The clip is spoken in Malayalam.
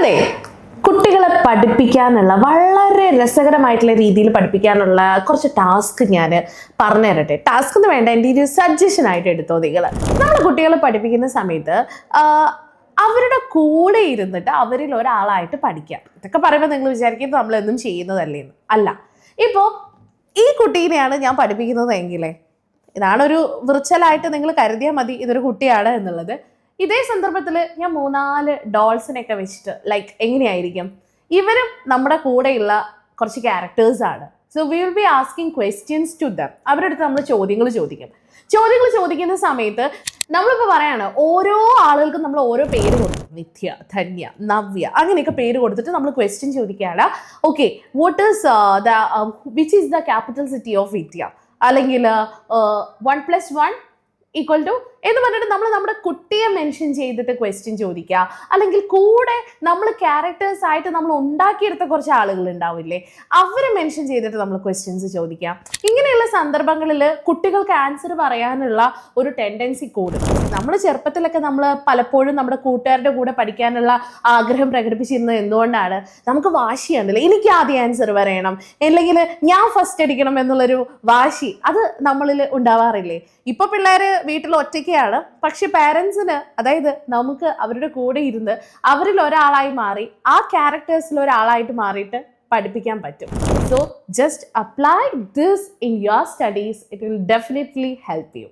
അതെ, കുട്ടികളെ പഠിപ്പിക്കാനുള്ള വളരെ രസകരമായിട്ടുള്ള രീതിയിൽ പഠിപ്പിക്കാനുള്ള കുറച്ച് ടാസ്ക് ഞാൻ പറഞ്ഞു തരട്ടെ. ടാസ്ക് എന്ന് വേണ്ട, എൻ്റെ ഒരു സജഷൻ ആയിട്ട് എടുത്തോ നിങ്ങൾ. നമ്മൾ കുട്ടികളെ പഠിപ്പിക്കുന്ന സമയത്ത് അവരുടെ കൂടെ ഇരുന്നിട്ട് അവരിൽ ഒരാളായിട്ട് പഠിക്കാം. ഇതൊക്കെ പറയുമ്പോൾ നിങ്ങൾ വിചാരിക്കുന്നത് നമ്മൾ എന്നും ചെയ്യുന്നതല്ലേന്ന്. അല്ല, ഇപ്പോൾ ഈ കുട്ടീനെയാണ് ഞാൻ പഠിപ്പിക്കുന്നതെങ്കിലേ, ഇതാണൊരു വിർച്വലായിട്ട് നിങ്ങൾ കരുതിയാൽ മതി ഇതൊരു കുട്ടിയാണ് എന്നുള്ളത്. ഇതേ സന്ദർഭത്തിൽ ഞാൻ 3-4 ഡോൾസിനെയൊക്കെ വെച്ചിട്ട് ലൈക്ക് എങ്ങനെയായിരിക്കും, ഇവരും നമ്മുടെ കൂടെയുള്ള കുറച്ച് ക്യാരക്ടേഴ്സാണ്. So we will be asking questions to them. അവരുടെ അടുത്ത് നമ്മൾ ചോദ്യങ്ങൾ ചോദിക്കുന്ന സമയത്ത് നമ്മളിപ്പോൾ പറയാണ്, ഓരോ ആളുകൾക്കും നമ്മൾ ഓരോ പേര് കൊടുക്കും. നിത്യ, ധന്യ, നവ്യ, അങ്ങനെയൊക്കെ പേര് കൊടുത്തിട്ട് നമ്മൾ ക്വസ്റ്റ്യൻ ചോദിക്കുകയാണ്. Okay, which is the capital city of India, അല്ലെങ്കിൽ 1+1 = എന്ന് പറഞ്ഞിട്ട് നമ്മൾ നമ്മുടെ കുട്ടിയെ മെൻഷൻ ചെയ്തിട്ട് ക്വസ്റ്റ്യൻ ചോദിക്കുക. അല്ലെങ്കിൽ കൂടെ നമ്മൾ ക്യാരക്ടേഴ്സ് ആയിട്ട് നമ്മൾ ഉണ്ടാക്കിയെടുത്ത കുറച്ച് ആളുകൾ ഉണ്ടാവില്ലേ, അവരെ മെൻഷൻ ചെയ്തിട്ട് നമ്മൾ ക്വസ്റ്റ്യൻസ് ചോദിക്കുക. ഇങ്ങനെയുള്ള സന്ദർഭങ്ങളിൽ കുട്ടികൾക്ക് ആൻസർ പറയാനുള്ള ഒരു ടെൻഡൻസി കൂടും. നമ്മൾ ചെറുപ്പത്തിലൊക്കെ നമ്മൾ പലപ്പോഴും നമ്മുടെ കൂട്ടുകാരുടെ കൂടെ പഠിക്കാനുള്ള ആഗ്രഹം പ്രകടിപ്പിച്ചിരുന്നത് എന്തുകൊണ്ടാണ്? നമുക്ക് വാശിയാണല്ലേ, എനിക്ക് ആദ്യം ആൻസർ പറയണം, അല്ലെങ്കിൽ ഞാൻ ഫസ്റ്റ് അടിക്കണം എന്നുള്ളൊരു വാശി അത് നമ്മളിൽ ഉണ്ടാവാറില്ലേ? ഇപ്പൊ പിള്ളേർ വീട്ടിൽ ഒറ്റയ്ക്കാണ്, പക്ഷെ പാരൻസിന്, അതായത് നമുക്ക് അവരുടെ കൂടെ ഇരുന്ന് അവരിൽ ഒരാളായി മാറി ആ ക്യാരക്ടേഴ്സിൽ ഒരാളായിട്ട് മാറിയിട്ട് പഠിപ്പിക്കാൻ പറ്റും. So just apply this in your studies, it will definitely help you.